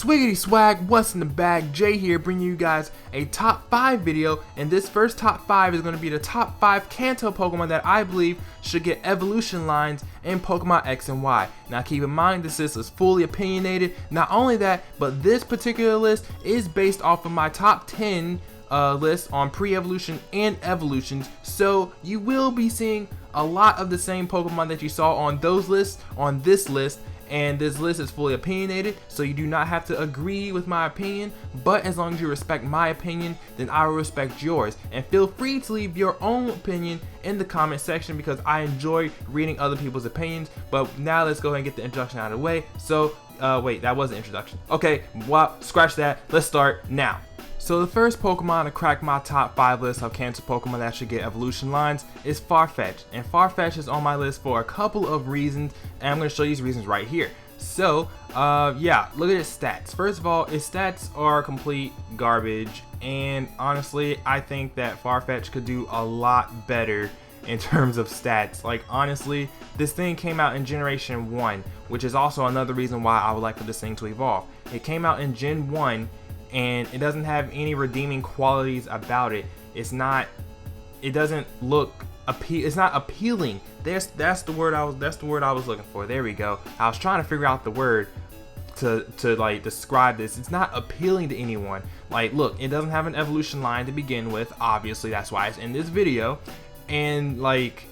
Swiggity swag, what's in the bag? Jay here, bringing you guys a top 5 video, and this first top 5 is going to be the top 5 Kanto Pokemon that I believe should get evolution lines in Pokemon X and Y. Now keep in mind this list is fully opinionated. Not only that, but this particular list is based off of my top 10 list on pre-evolution and evolutions, so you will be seeing a lot of the same Pokemon that you saw on those lists on this list. And this list is fully opinionated, so you do not have to agree with my opinion, but as long as you respect my opinion, then I will respect yours. And feel free to leave your own opinion in the comment section because I enjoy reading other people's opinions. But now let's go ahead and get the introduction out of the way. So wait, that was the introduction. Okay, well, scratch that, let's start now. So the first Pokemon to crack my top 5 list of Kanto Pokemon that should get evolution lines is Farfetch'd. And Farfetch'd is on my list for a couple of reasons, and I'm going to show you these reasons right here. So, yeah, look at its stats. First of all, its stats are complete garbage, and honestly, I think that Farfetch'd could do a lot better in terms of stats. Like, honestly, this thing came out in Generation 1, which is also another reason why I would like for this thing to evolve. It came out in Gen 1, and it doesn't have any redeeming qualities about it. It doesn't look it's not appealing. That's the word I was looking for. There we go. I was trying to figure out the word to like describe this. It's not appealing to anyone. Like, look, it doesn't have an evolution line to begin with. Obviously, that's why it's in this video. And like,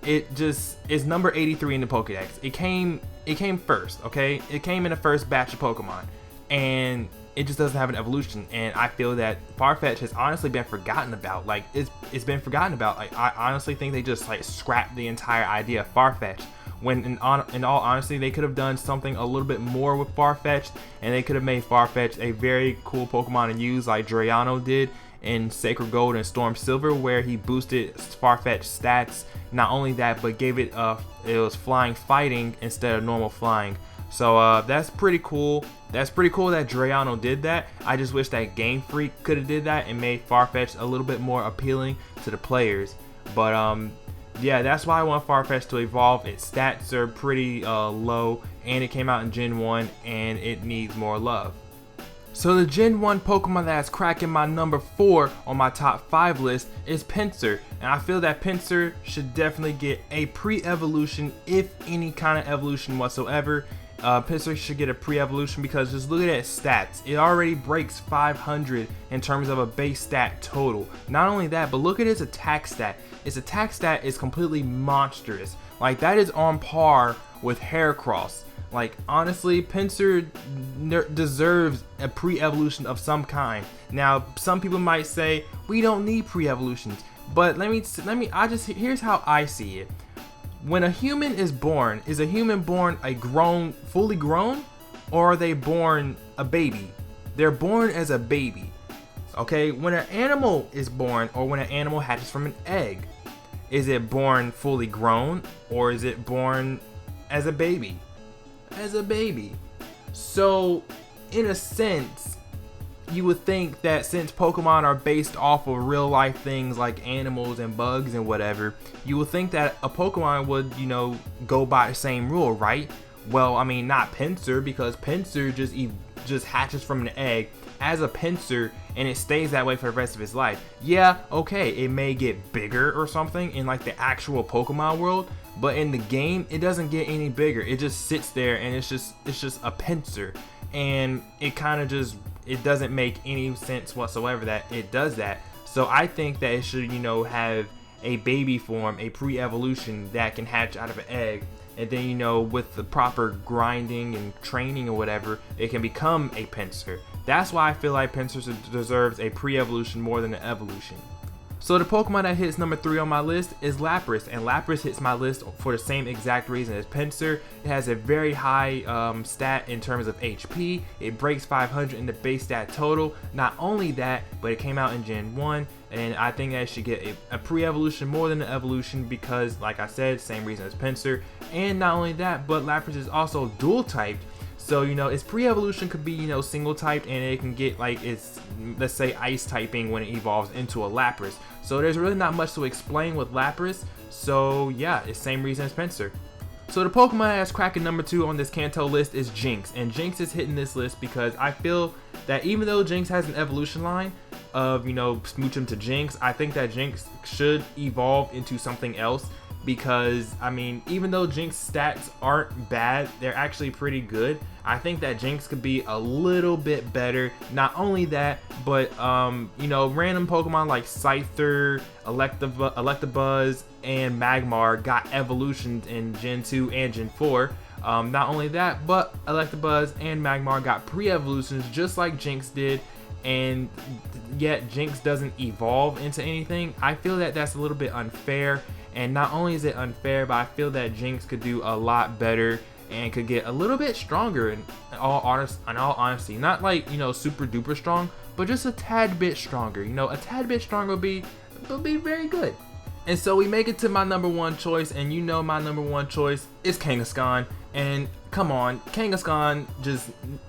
it just is number 83 in the Pokédex. It came first, okay? It came in the first batch of Pokemon, and it just doesn't have an evolution. And I feel that Farfetch'd has honestly been forgotten about. Like, it's been forgotten about. Like, I honestly think they just like scrapped the entire idea of Farfetch'd, when in all honesty they could have done something a little bit more with Farfetch'd, and they could have made Farfetch'd a very cool Pokemon to use, like Drayano did in Sacred Gold and Storm Silver, where he boosted Farfetch'd stats. Not only that, but gave it it was flying fighting instead of normal flying. So that's pretty cool. That's pretty cool that Drayano did that. I just wish that Game Freak could have did that and made Farfetch'd a little bit more appealing to the players. But yeah, that's why I want Farfetch'd to evolve. Its stats are pretty low, and it came out in Gen 1, and it needs more love. So the Gen 1 Pokemon that's cracking my number 4 on my top 5 list is Pinsir. And I feel that Pinsir should definitely get a pre-evolution, if any kind of evolution whatsoever. Pinsir should get a pre-evolution because just look at its stats. It already breaks 500 in terms of a base stat total. Not only that, but look at its attack stat. Its attack stat is completely monstrous. Like, that is on par with Heracross. Like, honestly, Pinsir deserves a pre-evolution of some kind. Now, some people might say we don't need pre-evolutions, but here's how I see it. When a human is born, is a human born fully grown, or are they born a baby? They're born as a baby. Okay, when an animal is born, or when an animal hatches from an egg, is it born fully grown, or is it born as a baby? As a baby. So, in a sense, you would think that since Pokemon are based off of real life things like animals and bugs and whatever, you would think that a Pokemon would, you know, go by the same rule, right? Well, I mean, not Pinsir, because Pinsir just hatches from an egg as a Pinsir, and it stays that way for the rest of its life. Yeah, okay, it may get bigger or something in like the actual Pokemon world, but in the game, it doesn't get any bigger. It just sits there, and it's just a Pinsir, and it doesn't make any sense whatsoever that it does that. So I think that it should, you know, have a baby form, a pre-evolution that can hatch out of an egg, and then, you know, with the proper grinding and training or whatever, it can become a Pinsir. That's why I feel like Pinsir deserves a pre-evolution more than an evolution. So the Pokemon that hits number 3 on my list is Lapras, and Lapras hits my list for the same exact reason as Pinsir. It has a very high stat in terms of HP. It breaks 500 in the base stat total. Not only that, but it came out in Gen 1, and I think that it should get a pre-evolution more than an evolution because, like I said, same reason as Pinsir. And not only that, but Lapras is also dual typed. So, you know, its pre-evolution could be, you know, single typed, and it can get like its, let's say, ice typing when it evolves into a Lapras. So there's really not much to explain with Lapras. So yeah, it's same reason as Pinsir. So the Pokemon that's cracking number 2 on this Kanto list is Jynx, and Jynx is hitting this list because I feel that even though Jynx has an evolution line of, you know, Smoochum to Jynx, I think that Jynx should evolve into something else because, I mean, even though Jynx stats aren't bad, they're actually pretty good. I think that Jynx could be a little bit better. Not only that, but, you know, random Pokemon like Scyther, Electabuzz, and Magmar got evolutions in Gen 2 and Gen 4. Not only that, but Electabuzz and Magmar got pre-evolutions just like Jynx did, and yet Jynx doesn't evolve into anything. I feel that that's a little bit unfair, and not only is it unfair, but I feel that Jynx could do a lot better and could get a little bit stronger in all honesty. Not like, you know, super duper strong, but just a tad bit stronger. You know, a tad bit stronger will be very good. And so we make it to my number 1 choice, and you know my number 1 choice is Kangaskhan. And come on, Kangaskhan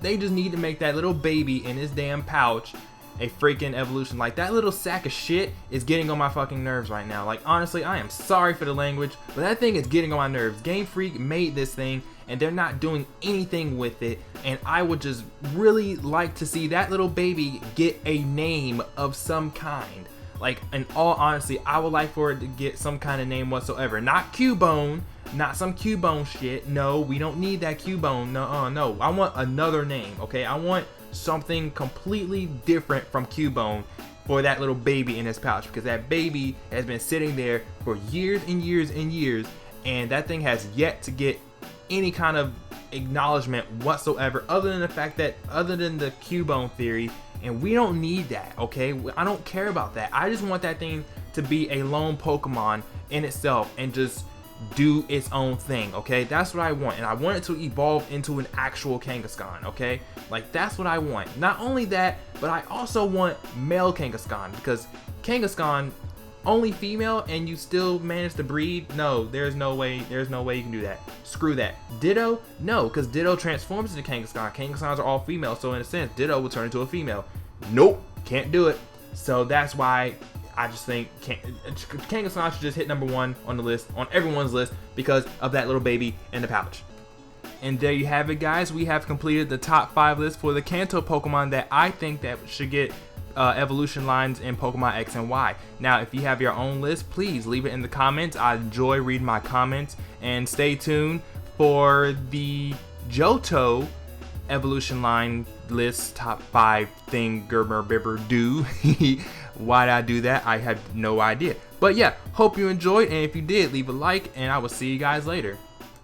they just need to make that little baby in his damn pouch a freaking evolution. Like, that little sack of shit is getting on my fucking nerves right now. Like, honestly, I am sorry for the language, but that thing is getting on my nerves. Game Freak made this thing and they're not doing anything with it, and I would just really like to see that little baby get a name of some kind. Like, in all honesty, I would like for it to get some kind of name whatsoever. Not Cubone, not some Cubone shit. No, we don't need that Cubone. No. I want another name, okay? I want something completely different from Cubone for that little baby in his pouch, because that baby has been sitting there for years and years and years, and that thing has yet to get any kind of acknowledgement whatsoever, other than the fact that, other than the Cubone theory, and we don't need that, okay? I don't care about that. I just want that thing to be a lone Pokemon in itself and just do its own thing, okay? That's what I want, and I want it to evolve into an actual Kangaskhan, okay? Like, that's what I want. Not only that, but I also want male Kangaskhan, because Kangaskhan only female and you still manage to breed? No, there's no way you can do that. Screw that. Ditto? No, because Ditto transforms into Kangaskhan. Kangaskhan's are all female, so in a sense, Ditto will turn into a female. Nope, can't do it. So that's why I just think Kangaskhan should just hit number 1 on the list, on everyone's list, because of that little baby in the pouch. And there you have it, guys. We have completed the top 5 list for the Kanto Pokemon that I think that should get evolution lines in Pokemon X and Y. Now, if you have your own list, please leave it in the comments. I enjoy reading my comments, and stay tuned for the Johto evolution line list top 5 thing Gerber Bibber do. Why did I do that? I had no idea. But yeah, hope you enjoyed, and if you did, leave a like, and I will see you guys later.